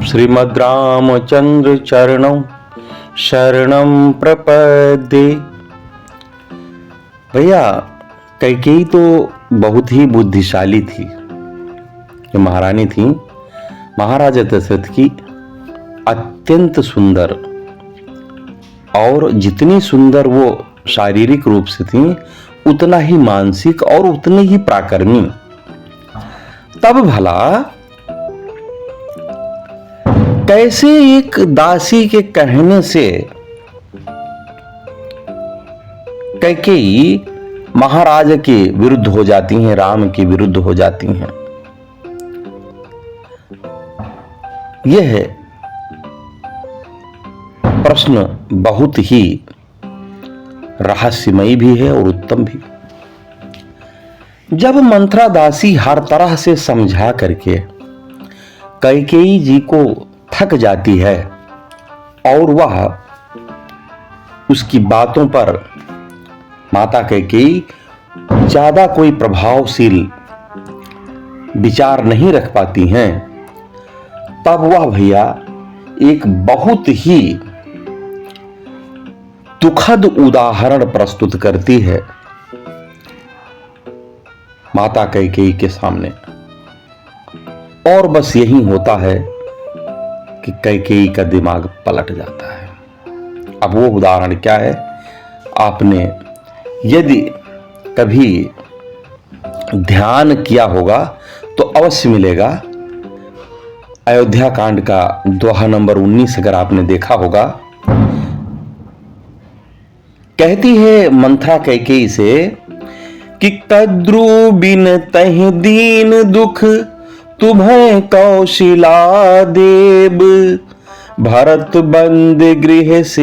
श्रीमद् रामचंद्र चरणौ शरणं प्रपद्ये। भैया, कैकेयी तो बहुत ही बुद्धिशाली थी। ये महारानी थी, महाराजा दशरथ की अत्यंत सुंदर, और जितनी सुंदर वो शारीरिक रूप से थी उतना ही मानसिक और उतने ही पराक्रमी। तब भला कैसे एक दासी के कहने से कैकेयी महाराज के विरुद्ध हो जाती हैं, राम के विरुद्ध हो जाती हैं? यह प्रश्न बहुत ही रहस्यमयी भी है और उत्तम भी। जब मंथरा दासी हर तरह से समझा करके कैकेयी जी को थक जाती है और वह उसकी बातों पर माता कैकेयी ज्यादा कोई प्रभावशील विचार नहीं रख पाती हैं, तब वह भैया एक बहुत ही दुखद उदाहरण प्रस्तुत करती है माता कैकेयी के सामने। और बस यही होता है कि कैकेयी का दिमाग पलट जाता है। अब वो उदाहरण क्या है? आपने यदि कभी ध्यान किया होगा तो अवश्य मिलेगा। अयोध्या कांड का दोहा नंबर 19 अगर आपने देखा होगा, कहती है मंथरा कैकेयी से कि कद्रु बिन तहि दीन दुख तुम्हें कौशिला देव, भरत बंद गृह से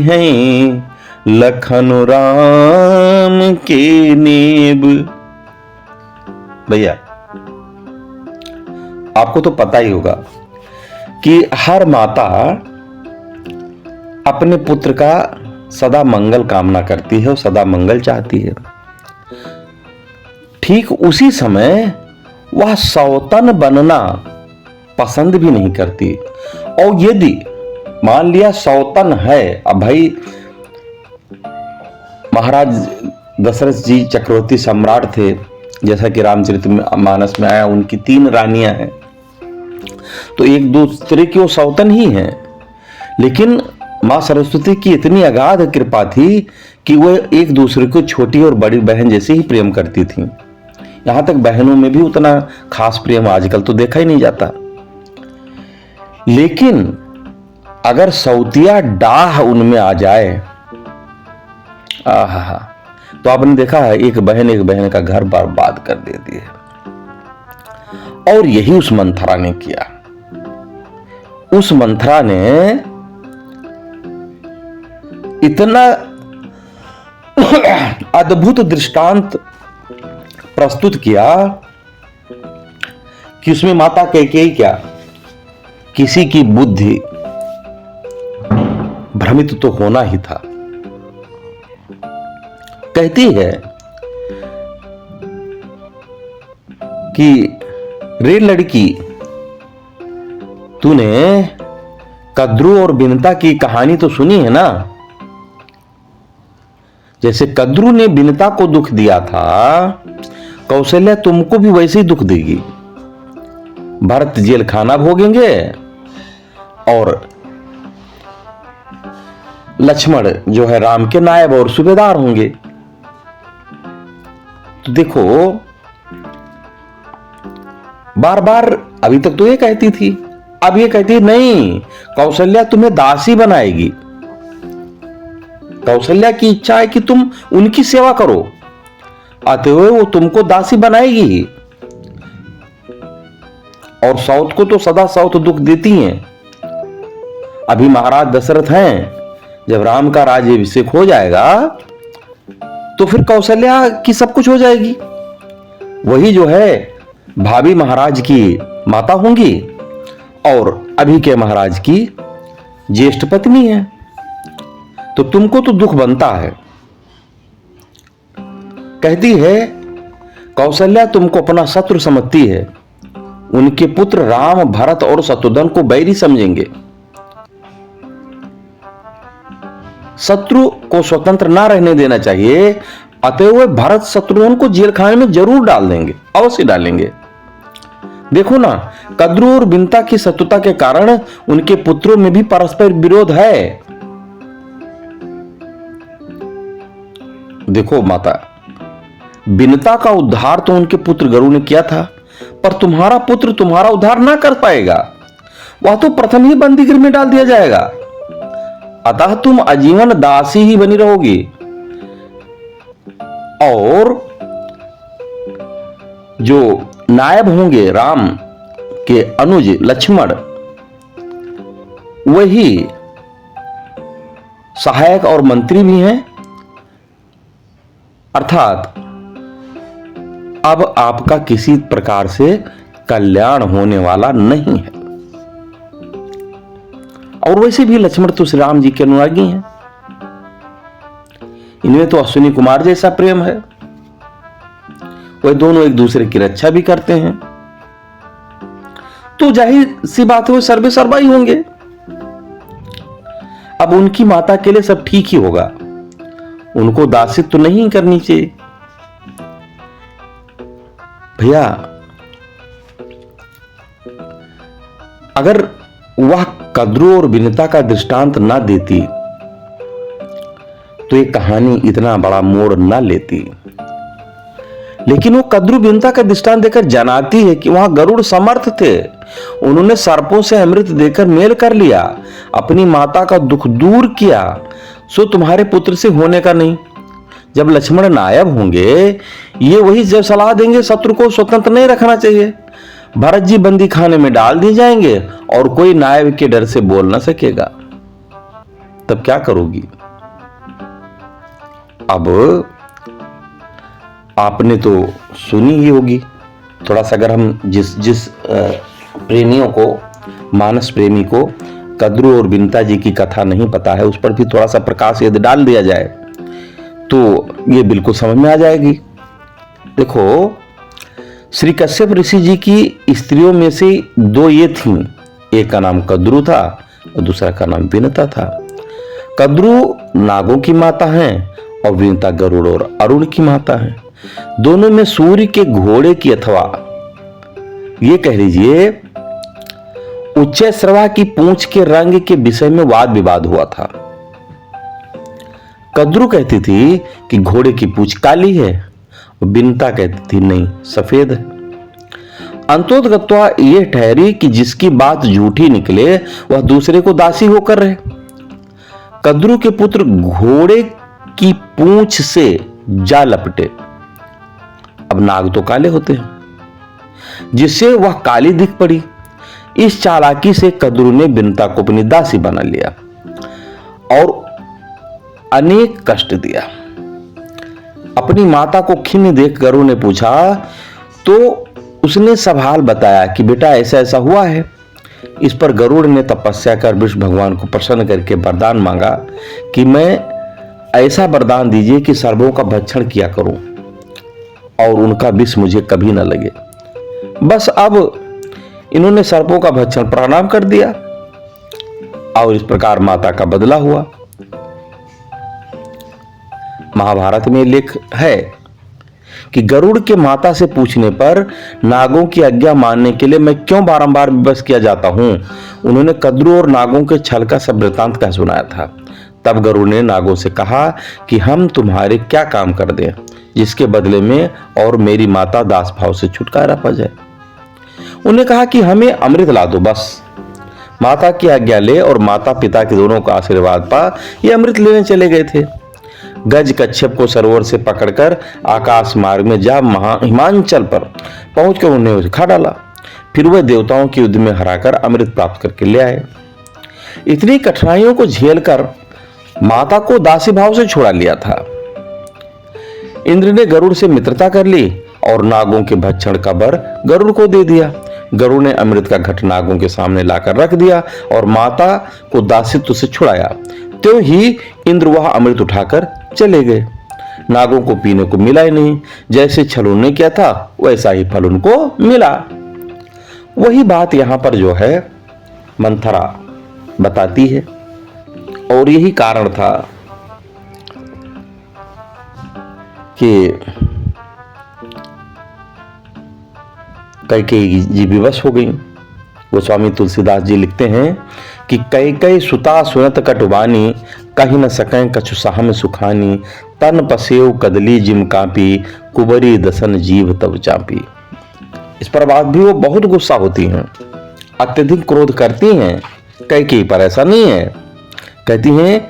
हैं लखन राम के नेब। भैया, आपको तो पता ही होगा कि हर माता अपने पुत्र का सदा मंगल कामना करती है और सदा मंगल चाहती है। ठीक उसी समय वह सौतन बनना पसंद भी नहीं करती। और यदि मान लिया सौतन है, अब भाई महाराज दशरथ जी चक्रवर्ती सम्राट थे, जैसा कि रामचरितमानस में आया, उनकी 3 रानियां हैं, तो एक दूसरे की वो सौतन ही हैं। लेकिन मां सरस्वती की इतनी अगाध कृपा थी कि वो एक दूसरे को छोटी और बड़ी बहन जैसे ही प्रेम करती थी। यहां तक बहनों में भी उतना खास प्रेम आजकल तो देखा ही नहीं जाता। लेकिन अगर सौतिया डाह उनमें आ जाए, आहा, तो आपने देखा है एक बहन का घर बर्बाद कर देती है। और यही उस मंथरा ने किया। उस मंथरा ने इतना अद्भुत दृष्टांत प्रस्तुत किया कि उसमें माता कैकेयी क्या, किसी की बुद्धि भ्रमित तो होना ही था। कहती है कि रे लड़की, तूने कद्रु और बिनता की कहानी तो सुनी है ना? जैसे कद्रु ने बिनता को दुख दिया था, कौशल्या तुमको भी वैसे ही दुख देगी। भरत जेल खाना भोगेंगे और लक्ष्मण जो है राम के नायब और सूबेदार होंगे। तो देखो, बार बार अभी तक तो ये कहती थी, अब ये कहती नहीं, कौशल्या तुम्हें दासी बनाएगी। कौशल्या की इच्छा है कि तुम उनकी सेवा करो, आते हुए वो तुमको दासी बनाएगी। और सौत को तो सदा सौत दुख देती हैं। अभी महाराज दशरथ हैं, जब राम का राज्याभिषेक हो जाएगा तो फिर कौशल्या की सब कुछ हो जाएगी। वही जो है भाभी महाराज की माता होंगी और अभी के महाराज की ज्येष्ठ पत्नी है। तो तुमको तो दुख बनता है। कहती है कौशल्या तुमको अपना शत्रु समझती है, उनके पुत्र राम, भरत और शत्रुघ्न को बैरी समझेंगे। शत्रु को स्वतंत्र ना रहने देना चाहिए, अतएव भरत शत्रुघ्न को जेल खाने में जरूर डाल देंगे, अवश्य डालेंगे। देखो ना, कद्रू और बिनता की शत्रुता के कारण उनके पुत्रों में भी परस्पर विरोध है। देखो माता, बिनता का उद्धार तो उनके पुत्र गरुड़ ने किया था, पर तुम्हारा पुत्र तुम्हारा उद्धार ना कर पाएगा। वह तो प्रथम ही बंदी गृह में डाल दिया जाएगा। अतः तुम आजीवन दासी ही बनी रहोगी। और जो नायब होंगे राम के अनुज लक्ष्मण, वही सहायक और मंत्री भी हैं। अर्थात अब आपका किसी प्रकार से कल्याण होने वाला नहीं है। और वैसे भी लक्ष्मण तो श्री राम जी के अनुरागी हैं। इनमें तो अश्विनी कुमार जैसा प्रेम है। वे दोनों एक दूसरे की रक्षा भी करते हैं, तो जाहिर सी बात है वो सर्वे सर्वा ही होंगे। अब उनकी माता के लिए सब ठीक ही होगा, उनको दासित्व तो नहीं करनी चाहिए। भैया, अगर वह कद्रू और बिनता का दृष्टांत ना देती तो ये कहानी इतना बड़ा मोड़ ना लेती। लेकिन वो कद्रू बिनता का दृष्टांत देकर जनाती है कि वहां गरुड़ समर्थ थे। उन्होंने सर्पों से अमृत देकर मेल कर लिया, अपनी माता का दुख दूर किया। सो तुम्हारे पुत्र से होने का नहीं। जब लक्ष्मण नायब होंगे, ये वही जब सलाह देंगे शत्रु को स्वतंत्र नहीं रखना चाहिए। भरत जी बंदी खाने में डाल दिए जाएंगे और कोई नायब के डर से बोल ना सकेगा। तब क्या करोगी? अब आपने तो सुनी ही होगी। थोड़ा सा अगर हम जिस प्रेमियों को, मानस प्रेमी को कद्रू और बिनता जी की कथा नहीं पता है, उस पर भी थोड़ा सा प्रकाश यदि डाल दिया जाए तो ये बिल्कुल समझ में आ जाएगी। देखो, श्री कश्यप ऋषि जी की स्त्रियों में से दो ये थीं। एक का नाम कद्रू था और दूसरा का नाम बिनता था। कद्रू नागों की माता हैं और बिनता गरुड़ और अरुण की माता हैं। दोनों में सूर्य के घोड़े की अथवा ये कह लीजिए उच्चैश्रवा की पूंछ के रंग के विषय में वाद विवाद हुआ था। कद्रू कहती थी कि घोड़े की पूंछ काली है, बिनता कहती थी नहीं, सफेद है। अंतोतगत्वा यह ठहरी कि जिसकी बात झूठी निकले वह दूसरे को दासी होकर रहे। कद्रू के पुत्र घोड़े की पूंछ से जा लपटे। अब नाग तो काले होते हैं, जिससे वह काली दिख पड़ी। इस चालाकी से कद्रू ने बिनता को अपनी दासी बना लिया और अनेक कष्ट दिया। अपनी माता को खिन्न देख गरुड़ ने पूछा तो उसने सब हाल बताया कि बेटा ऐसा ऐसा हुआ है। इस पर गरुड़ ने तपस्या कर विष्णु भगवान को प्रसन्न करके वरदान मांगा कि मैं ऐसा वरदान दीजिए कि सर्पों का भक्षण किया करूं और उनका विष मुझे कभी न लगे। बस अब इन्होंने सर्पों का भक्षण प्रणाम कर दिया और इस प्रकार माता का बदला हुआ। महाभारत में लेख है कि गरुड़ के माता से पूछने पर नागों की आज्ञा मानने के लिए मैं क्यों बारंबार विवश किया जाता हूं। उन्होंने कद्रू और नागों के छल का सब वृतांत कह सुनाया था। तब गरुड़ ने नागों से कहा कि हम तुम्हारे क्या काम कर दें जिसके बदले में और मेरी माता दास भाव से छुटकारा पा जाए। उन्होंने कहा कि हमें अमृत ला दो बस। माता की आज्ञा ले और माता पिता के दोनों का आशीर्वाद पा ये अमृत लेने चले गए थे। गज कच्छप को सरोवर से पकड़कर आकाश मार्ग में जा हिमांचल पर पहुंचकर उन्हें उसे खा डाला। फिर वह देवताओं के युद्ध में हराकर अमृत प्राप्त करके ले आए। इतनी कठिनाइयों को झेलकर माता को दासी भाव से छुड़ा लिया था। इंद्र ने गरुड़ से मित्रता कर ली और नागों के भक्षण का वर गरुड़ को दे दिया। गरुड़ ने अमृत का घट नागों के सामने लाकर रख दिया और माता को दासित्व से छुड़ाया। त्यों ही इंद्र वह अमृत उठाकर चले गए। नागों को पीने को मिला ही नहीं। जैसे छल उन्होंने किया था वैसा ही फल उनको मिला। वही बात यहां पर जो है मंथरा बताती है, और यही कारण था कि कैकेयी जी विवश हो गई। गोस्वामी तुलसीदास जी लिखते हैं कि कैकेयी सुता सुनत कटुबानी, कहीं न सकें कछु सहम सुखानी, तन पसेव कदली जिम कापी, कुबरी दसन जीव तब चापी। इस पर बाद भी वो बहुत गुस्सा होती हैं, अत्यधिक क्रोध करती हैं कैकेयी पर। ऐसा नहीं है, कहती हैं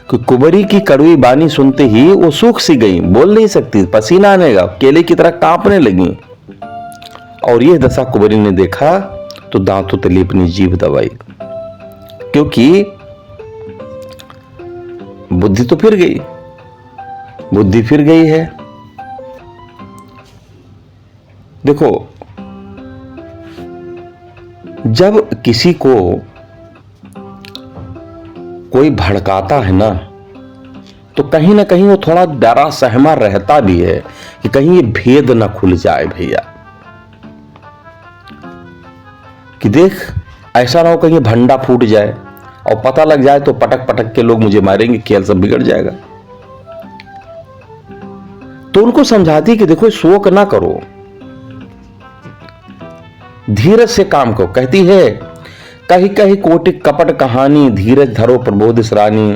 कि कुबरी की कड़वी बानी सुनते ही वो सूख सी गई, बोल नहीं सकती, पसीना आने लगा, केले की तरह कांपने लगी। और यह दशा कुबरी ने देखा तो दांतों तले अपनी जीभ दबाई, क्योंकि बुद्धि तो फिर गई, बुद्धि फिर गई है। देखो, जब किसी को कोई भड़काता है ना, तो कहीं ना कहीं वो थोड़ा डरा सहमा रहता भी है कि कहीं ये भेद ना खुल जाए भैया, कि देख ऐसा ना हो कहीं भंडा फूट जाए और पता लग जाए तो पटक पटक के लोग मुझे मारेंगे, खेल सब बिगड़ जाएगा। तो उनको समझाती कि देखो शोक ना करो, धीरज से काम करो। कहती है कही कही कोटि कपट कहानी, धीरज धरो प्रबोध रानी,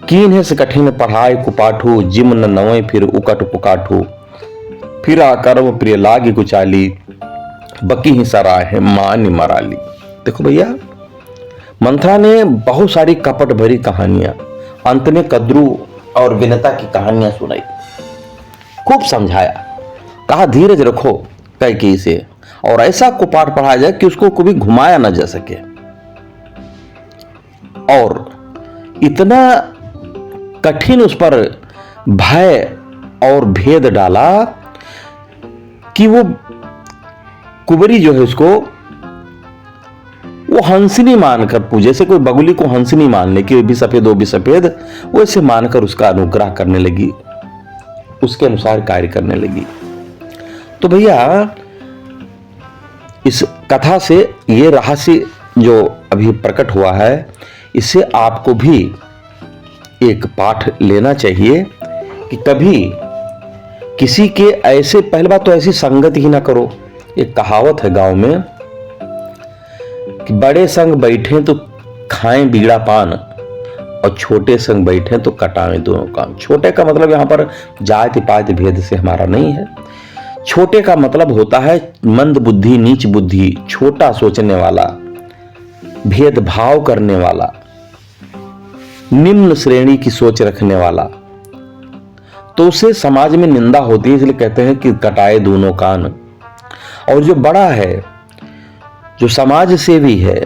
कीन है से कठिन पढ़ाई कुपाठू, जिम न नवे फिर उकट पुकाठू, फिर आकर्म प्रिय लागी कुचाली, बकी ही सराय है मान मराली। देखो भैया, मंथरा ने बहुत सारी कपट भरी कहानियां, अंत में कद्रू और विनता की कहानियां सुनाई, खूब समझाया, कहा धीरज रखो कैकेयी से, और ऐसा कुपाठ पढ़ाया जाए कि उसको कभी घुमाया ना जा सके। और इतना कठिन उस पर भय और भेद डाला कि वो कुबरी जो है उसको वो हंसनी मानकर पूजे, जैसे कोई बगुली को हंसनी मान ले कि भी सफेद वो भी सफेद, वो ऐसे मानकर उसका अनुग्रह करने लगी, उसके अनुसार कार्य करने लगी। तो भैया, इस कथा से ये रहस्य जो अभी प्रकट हुआ है, इससे आपको भी एक पाठ लेना चाहिए कि कभी किसी के ऐसे, पहली बात तो ऐसी संगत ही ना करो। एक कहावत है गांव में कि बड़े संग बैठे तो खाएं बीड़ा पान, और छोटे संग बैठे तो कटाएं दोनों काम। छोटे का मतलब यहां पर जाति पाति भेद से हमारा नहीं है। छोटे का मतलब होता है मंद बुद्धि, नीच बुद्धि, छोटा सोचने वाला, भेदभाव करने वाला, निम्न श्रेणी की सोच रखने वाला, तो उसे समाज में निंदा होती है, इसलिए कहते हैं कि कटाए दोनों कान। और जो बड़ा है, जो समाज सेवी है,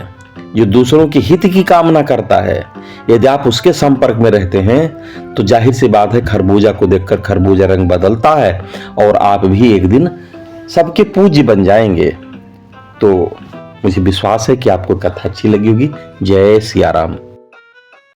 जो दूसरों के हित की कामना करता है, यदि आप उसके संपर्क में रहते हैं तो जाहिर सी बात है खरबूजा को देखकर खरबूजा रंग बदलता है, और आप भी एक दिन सबके पूज्य बन जाएंगे। तो मुझे विश्वास है कि आपको कथा अच्छी लगी होगी। जय सिया राम।